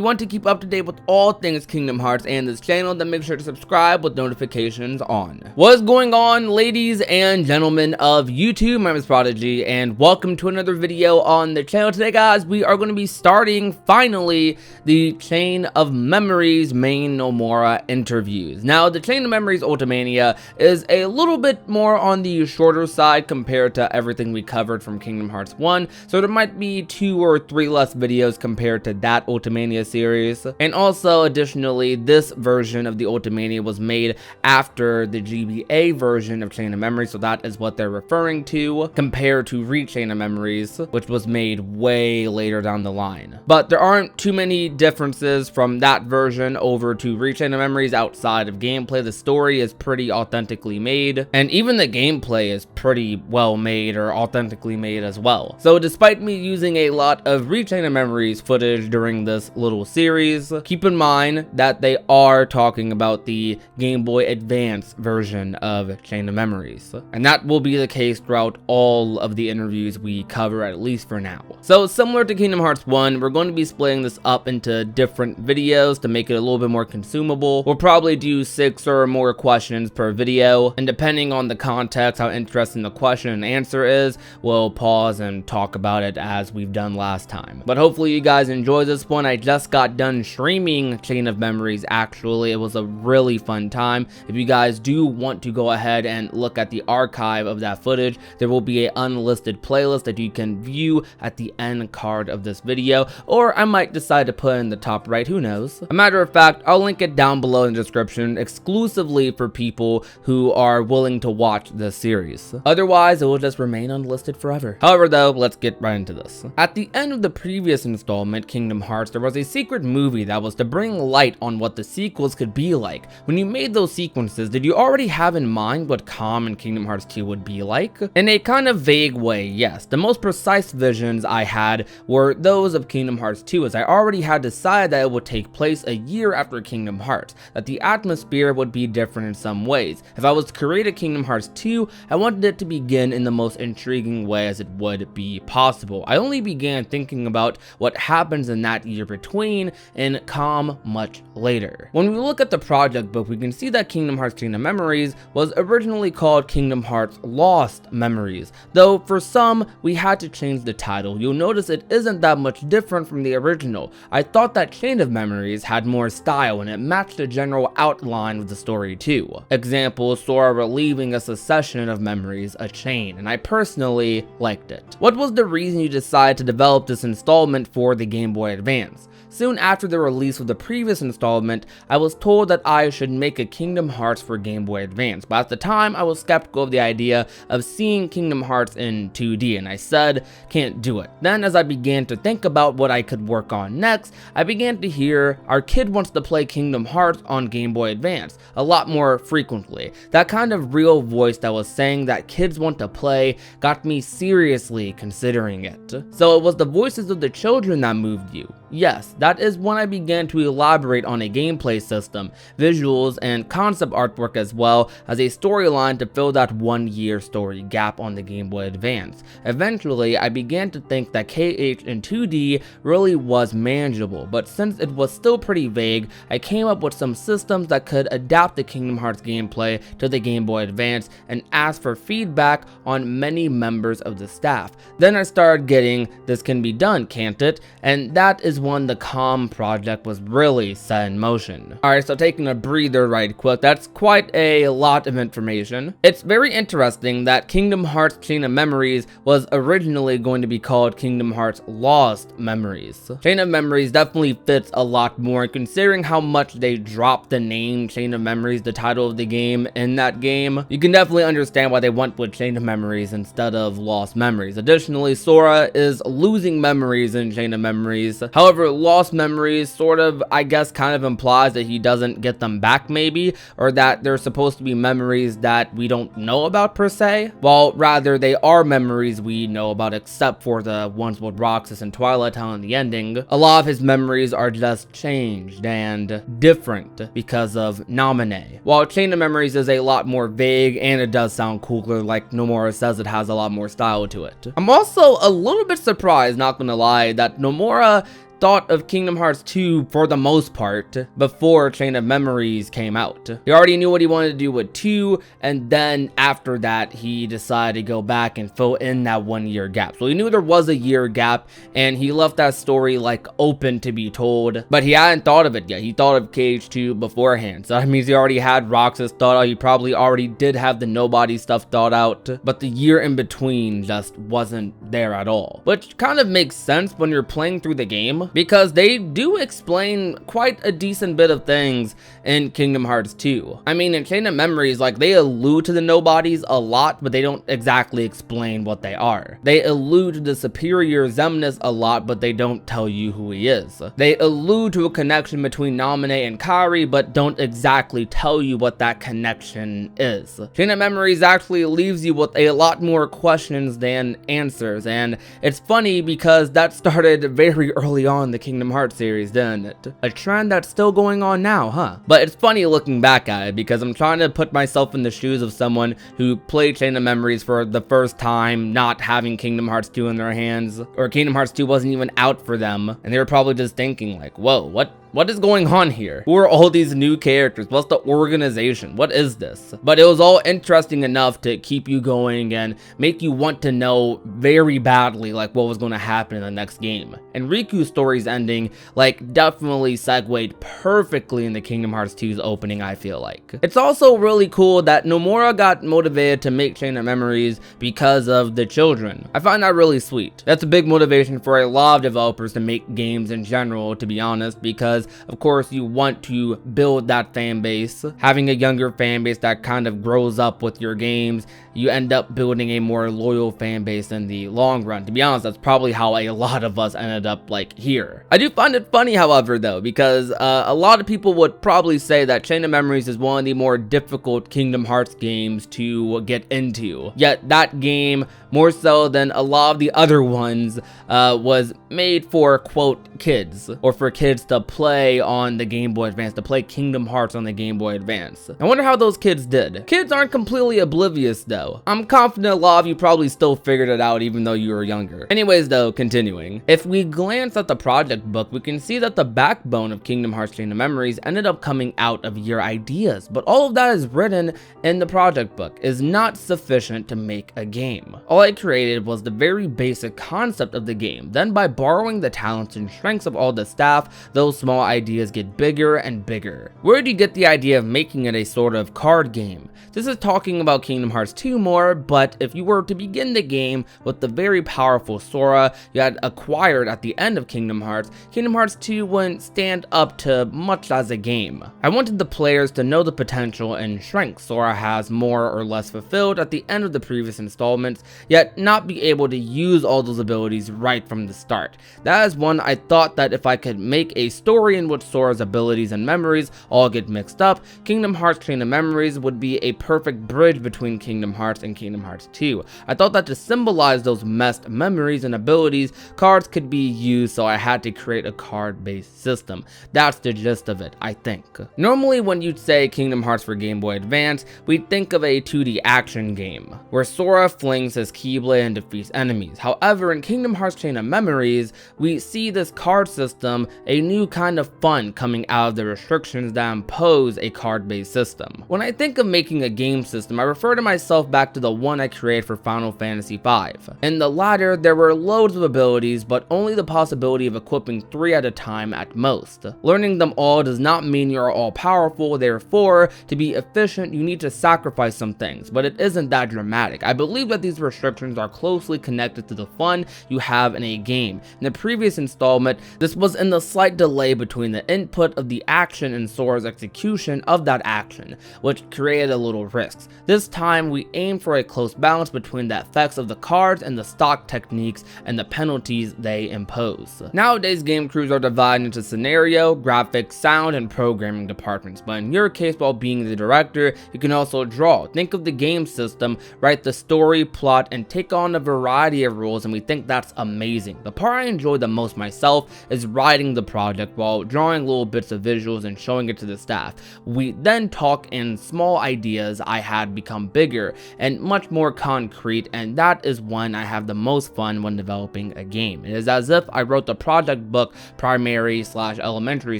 you want to keep up to date with all things Kingdom Hearts and this channel, then make sure to subscribe with notifications on. What is going on, ladies and gentlemen of YouTube? My name is Prodigy, and welcome to another video on the channel. Today, guys, we are going to be starting, finally, the Chain of Memories main Nomura interviews. Now, the Chain of Memories Ultimania is a little bit more on the shorter side compared to everything we covered from Kingdom Hearts 1, so there might be 2 or 3 less videos compared to that Ultimania series. And also, additionally, this version of the Ultimania was made after the GBA version of Chain of Memories, so that is what they're referring to, compared to Chain of Memories, which was made way later down the line. But there aren't too many differences from that version over to Chain of Memories outside of gameplay. The story is pretty authentically made, and even the gameplay is pretty well made or authentically made as well. So despite me using a lot of Chain of Memories footage during this little series, keep in mind that they are talking about the Game Boy Advance version of Chain of Memories, and that will be the case throughout all of the interviews we cover, at least for now. So similar to Kingdom Hearts 1, we're going to be splitting this up into different videos to make it a little bit more consumable. We'll probably do 6 or more questions per video, and depending on the context, how interesting the question and answer is, we'll pause and talk about it as we've done last time. But hopefully you guys enjoy this one. I just got done streaming Chain of Memories. Actually, it was a really fun time. If you guys do want to go ahead and look at the archive of that footage, there will be an unlisted playlist that you can view at the end card of this video, or I might decide to put it in the top right, who knows. A matter of fact, I'll link it down below in the description exclusively for people who are willing to watch this series. Otherwise, it will just remain unlisted forever. However, though, let's get right into this. At the end of the previous installment, Kingdom Hearts, there was a secret movie that was to bring light on what the sequels could be like. When you made those sequences, did you already have in mind what Calm in Kingdom Hearts 2 would be like? In a kind of vague way, yes. The most precise visions I had were those of Kingdom Hearts 2, as I already had decided that it would take place a year after Kingdom Hearts, that the atmosphere would be different in some ways. If I was to create a Kingdom Hearts 2, I wanted it to begin in the most intriguing way as it would be possible. I only began thinking about what happens in that year between in Calm much later. When we look at the project book, we can see that Kingdom Hearts Chain of Memories was originally called Kingdom Hearts Lost Memories, though for some we had to change the title. You'll notice it isn't that much different from the original. I thought that Chain of Memories had more style and it matched the general outline of the story too. Example, Sora relieving a succession of memories, a chain, and I personally liked it. What was the reason you decided to develop this installment for the Game Boy Advance? Soon after the release of the previous installment, I was told that I should make a Kingdom Hearts for Game Boy Advance, but at the time I was skeptical of the idea of seeing Kingdom Hearts in 2D, and I said, can't do it. Then as I began to think about what I could work on next, I began to hear, our kid wants to play Kingdom Hearts on Game Boy Advance a lot more frequently. That kind of real voice that was saying that kids want to play got me seriously considering it. So it was the voices of the children that moved you. Yes, that is when I began to elaborate on a gameplay system, visuals, and concept artwork, as well as a storyline to fill that 1-year story gap on the Game Boy Advance. Eventually, I began to think that KH in 2D really was manageable, but since it was still pretty vague, I came up with some systems that could adapt the Kingdom Hearts gameplay to the Game Boy Advance and asked for feedback on many members of the staff. Then I started getting, this can be done, can't it? And that is when the Calm project was really set in motion. Alright, so taking a breather right quick, that's quite a lot of information. It's very interesting that Kingdom Hearts Chain of Memories was originally going to be called Kingdom Hearts Lost Memories. Chain of Memories definitely fits a lot more, considering how much they dropped the name Chain of Memories, the title of the game, in that game. You can definitely understand why they went with Chain of Memories instead of Lost Memories. Additionally, Sora is losing memories in Chain of Memories. However, Lost Memories sort of, I guess, kind of implies that he doesn't get them back maybe, or that they're supposed to be memories that we don't know about per se. Well, rather they are memories we know about, except for the ones with Roxas and Twilight Town in the ending. A lot of his memories are just changed and different because of Nominee. While Chain of Memories is a lot more vague and it does sound cooler, like Nomura says, it has a lot more style to it. I'm also a little bit surprised, not gonna lie, that Nomura thought of Kingdom Hearts 2 for the most part before Chain of Memories came out. He already knew what he wanted to do with 2, and then after that he decided to go back and fill in that 1 year gap. So he knew there was a year gap, and he left that story like open to be told, but he hadn't thought of it yet. He thought of KH2 beforehand, so that means he already had Roxas thought out. He probably already did have the Nobody stuff thought out, but the year in between just wasn't there at all, which kind of makes sense when you're playing through the game, because they do explain quite a decent bit of things in Kingdom Hearts 2. I mean, in Chain of Memories, like, they allude to the Nobodies a lot, but they don't exactly explain what they are. They allude to the superior Xemnas a lot, but they don't tell you who he is. They allude to a connection between Naminé and Kairi, but don't exactly tell you what that connection is. Chain of Memories actually leaves you with a lot more questions than answers, and it's funny because that started very early on in the Kingdom Hearts series, didn't it? A trend that's still going on now, huh? But it's funny looking back at it, because I'm trying to put myself in the shoes of someone who played Chain of Memories for the first time, not having Kingdom Hearts 2 in their hands, or Kingdom Hearts 2 wasn't even out for them, and they were probably just thinking like, whoa, what is going on here? Who are all these new characters? What's the organization? What is this? But it was all interesting enough to keep you going and make you want to know very badly like what was going to happen in the next game. And Riku's story's ending like definitely segued perfectly in the Kingdom Hearts 2's opening, I feel like. It's also really cool that Nomura got motivated to make Chain of Memories because of the children. I find that really sweet. That's a big motivation for a lot of developers to make games in general, to be honest, because of course you want to build that fan base. Having a younger fan base that kind of grows up with your games, you end up building a more loyal fan base in the long run. To be honest, that's probably how a lot of us ended up like here. I do find it funny, however, though, because a lot of people would probably say that Chain of Memories is one of the more difficult Kingdom Hearts games to get into. Yet that game, more so than a lot of the other ones, was made for, quote, kids, or for kids to play on the Game Boy Advance, to play Kingdom Hearts on the Game Boy Advance. I wonder how those kids did. Kids aren't completely oblivious though. I'm confident a lot of you probably still figured it out even though you were younger. Anyways though, continuing. If we glance at the project book, we can see that the backbone of Kingdom Hearts Chain of Memories ended up coming out of your ideas, but all of that is written in the project book is not sufficient to make a game. All I created was the very basic concept of the game. Then by borrowing the talents and strengths of all the staff, those small ideas get bigger and bigger. Where did you get the idea of making it a sort of card game? This is talking about Kingdom Hearts 2 more, but if you were to begin the game with the very powerful Sora you had acquired at the end of Kingdom Hearts 2 wouldn't stand up to much as a game. I wanted the players to know the potential and strengths Sora has more or less fulfilled at the end of the previous installments, yet not be able to use all those abilities right from the start. That is one I thought that if I could make a story in which Sora's abilities and memories all get mixed up, Kingdom Hearts Chain of Memories would be a perfect bridge between Kingdom Hearts and Kingdom Hearts 2. I thought that to symbolize those messed memories and abilities, cards could be used, so I had to create a card-based system. That's the gist of it, I think. Normally when you'd say Kingdom Hearts for Game Boy Advance, we'd think of a 2D action game, where Sora flings his Keyblade and defeats enemies. However, in Kingdom Hearts Chain of Memories, we see this card system, a new kind of fun coming out of the restrictions that impose a card-based system. When I think of making a game system, I refer to myself back to the one I created for Final Fantasy V. In the latter, there were loads of abilities, but only the possibility of equipping 3 at a time at most. Learning them all does not mean you're all powerful, therefore, to be efficient, you need to sacrifice some things, but it isn't that dramatic. I believe that these restrictions are closely connected to the fun you have in a game. In the previous installment, this was in the slight delay between the input of the action and Sora's execution of that action, which created a little risks. This time, we aim for a close balance between the effects of the cards and the stock techniques and the penalties they impose. Nowadays, game crews are divided into scenario, graphics, sound, and programming departments, but in your case, while being the director, you can also draw. Think of the game system, write the story, plot, and take on a variety of roles, and we think that's amazing. The part I enjoy the most myself is writing the project, while while drawing little bits of visuals and showing it to the staff. We then talk and small ideas I had become bigger and much more concrete, and that is when I have the most fun when developing a game. It is as if I wrote the project book primary/elementary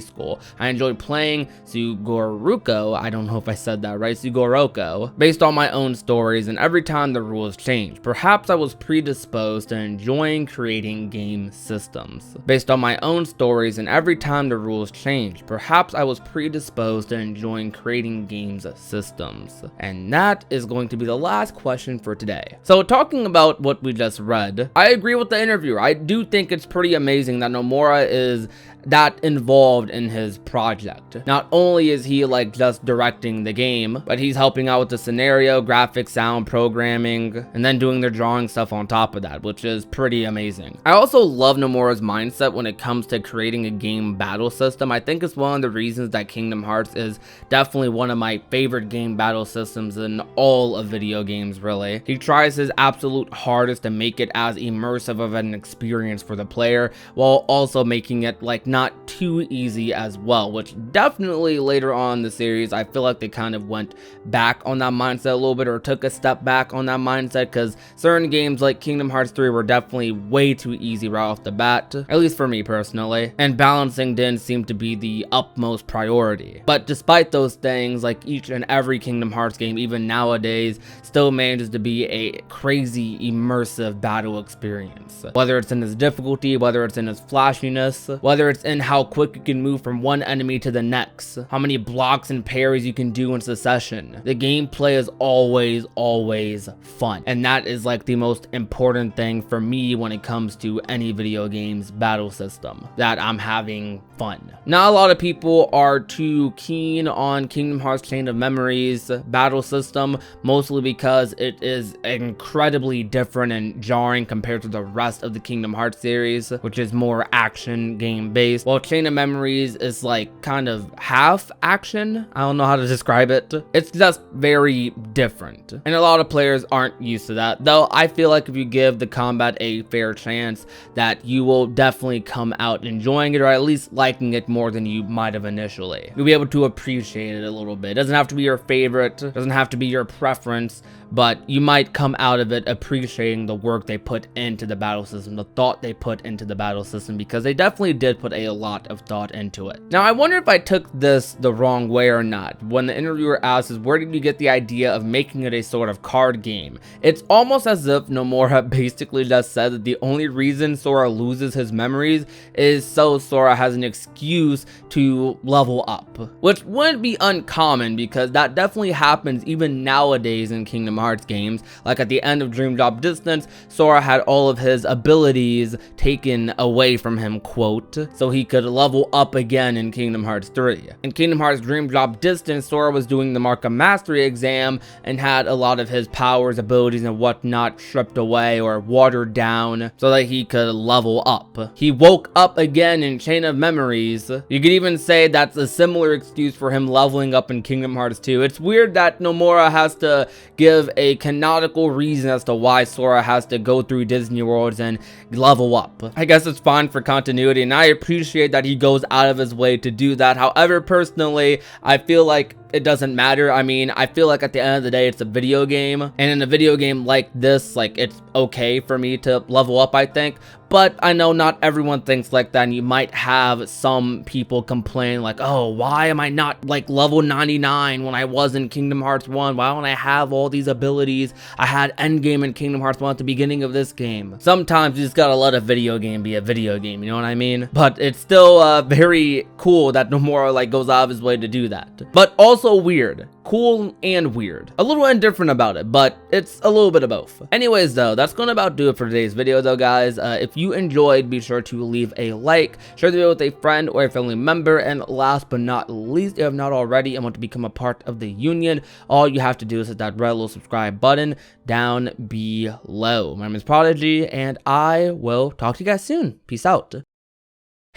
school. I enjoyed playing Sugoroku, I don't know if I said that right, Sugoroku, based on my own stories, and every time the rules changed. Perhaps I was predisposed to enjoying creating game systems. Based on my own stories and every time the rules changed, perhaps I was predisposed to enjoying creating games systems. And that is going to be the last question for today. So talking about what we just read, I agree with the interviewer. I do think it's pretty amazing that Nomura is that involved in his project. Not only is he like just directing the game, but he's helping out with the scenario, graphics, sound, programming, and then doing their drawing stuff on top of that, which is pretty amazing. I also love Nomura's mindset when it comes to creating a game battle system. I think it's one of the reasons that Kingdom Hearts is definitely one of my favorite game battle systems in all of video games, really. He tries his absolute hardest to make it as immersive of an experience for the player, while also making it like not too easy as well, which definitely later on in the series I feel like they kind of went back on that mindset a little bit, or took a step back on that mindset, because certain games like Kingdom Hearts 3 were definitely way too easy right off the bat, at least for me personally, and balancing didn't seem to be the utmost priority. But despite those things, like each and every Kingdom Hearts game even nowadays still manages to be a crazy immersive battle experience, whether it's in its difficulty, whether it's in its flashiness, whether it's in how quick you can move from one enemy to the next, how many blocks and parries you can do in succession. The gameplay is always fun, and that is like the most important thing for me when it comes to any video games battle system, that I'm having fun. Not a lot of people are too keen on Kingdom Hearts Chain of Memories battle system, mostly because it is incredibly different and jarring compared to the rest of the Kingdom Hearts series, which is more action game based. While Chain of Memories is like kind of half action, I don't know how to describe it. It's just very different, and a lot of players aren't used to that, though I feel like if you give the combat a fair chance, that you will definitely come out enjoying it, or at least liking it more than you might have initially. You'll be able to appreciate it a little bit. It doesn't have to be your favorite, doesn't have to be your preference, but you might come out of it appreciating the work they put into the battle system, the thought they put into the battle system, because they definitely did put a lot of thought into it. Now, I wonder if I took this the wrong way or not. When the interviewer asks, where did you get the idea of making it a sort of card game? It's almost as if Nomura basically just said that the only reason Sora loses his memories is so Sora has an excuse to level up, which wouldn't be uncommon, because that definitely happens even nowadays in Kingdom Hearts games. Like at the end of Dream Drop Distance, Sora had all of his abilities taken away from him, quote, so he could level up again in Kingdom Hearts 3. In Kingdom Hearts Dream Drop Distance, Sora was doing the Mark of Mastery exam and had a lot of his powers, abilities, and whatnot stripped away or watered down so that he could level up. He woke up again in Chain of Memories. You could even say that's a similar excuse for him leveling up in Kingdom Hearts 2. It's weird that Nomura has to give a canonical reason as to why Sora has to go through Disney Worlds and level up. I guess it's fine for continuity, and I appreciate that he goes out of his way to do that. However, personally, I feel like it doesn't matter. I mean, I feel like at the end of the day, it's a video game, and in a video game like this, like, it's okay for me to level up, I think. But I know not everyone thinks like that, and you might have some people complain like, oh, why am I not like level 99 when I was in Kingdom Hearts 1? Why don't I have all these abilities I had endgame in Kingdom Hearts 1 at the beginning of this game? Sometimes you just gotta let a video game be a video game, you know what I mean? But it's still very cool that Nomura like goes out of his way to do that. But also weird. Cool and weird. A little indifferent about it, but it's a little bit of both. Anyways though, that's gonna about do it for today's video though, guys. If you enjoyed, be sure to leave a like, share the video with a friend or a family member, and last but not least, if you have not already and want to become a part of the union, all you have to do is hit that red little subscribe button down below. My name is Prodigy, and I will talk to you guys soon. Peace out.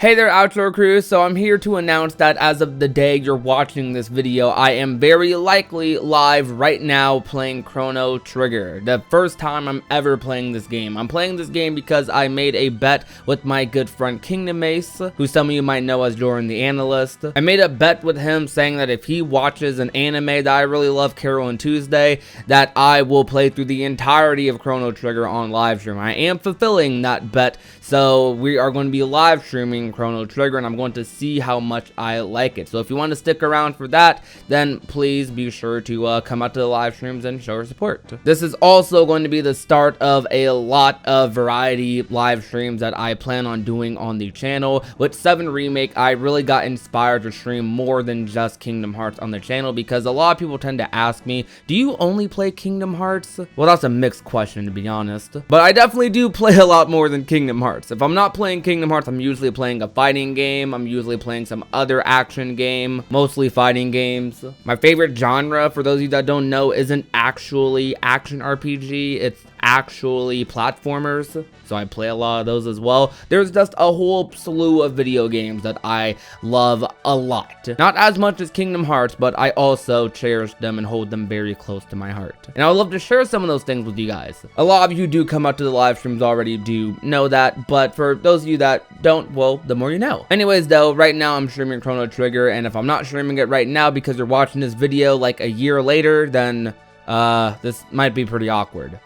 Hey there, Outdoor Crew. So I'm here to announce that as of the day you're watching this video, I am very likely live right now playing Chrono Trigger. The first time I'm ever playing this game. I'm playing this game because I made a bet with my good friend Kingdom Ace, who some of you might know as Jordan the Analyst. I made a bet with him saying that if he watches an anime that I really love, Carol and Tuesday, that I will play through the entirety of Chrono Trigger on live stream. I am fulfilling that bet, so we are going to be live streaming Chrono Trigger, and I'm going to see how much I like it. So if you want to stick around for that, then please be sure to come out to the live streams and show your support. This is also going to be the start of a lot of variety live streams that I plan on doing on the channel. With 7 Remake, I really got inspired to stream more than just Kingdom Hearts on the channel, because a lot of people tend to ask me, do you only play Kingdom Hearts? Well, that's a mixed question, to be honest, but I definitely do play a lot more than Kingdom Hearts. If I'm not playing Kingdom Hearts, I'm usually playing a fighting game. I'm usually playing some other action game, mostly fighting games. My favorite genre, for those of you that don't know, isn't actually action RPG. It's actually platformers, so I play a lot of those as well. There's just a whole slew of video games that I love a lot. Not as much as Kingdom Hearts, but I also cherish them and hold them very close to my heart. And I would love to share some of those things with you guys. A lot of you do come out to the live streams already, do know that, but for those of you that don't, well, the more you know. Anyways though, right now I'm streaming Chrono Trigger, and if I'm not streaming it right now because you're watching this video like a year later, then this might be pretty awkward.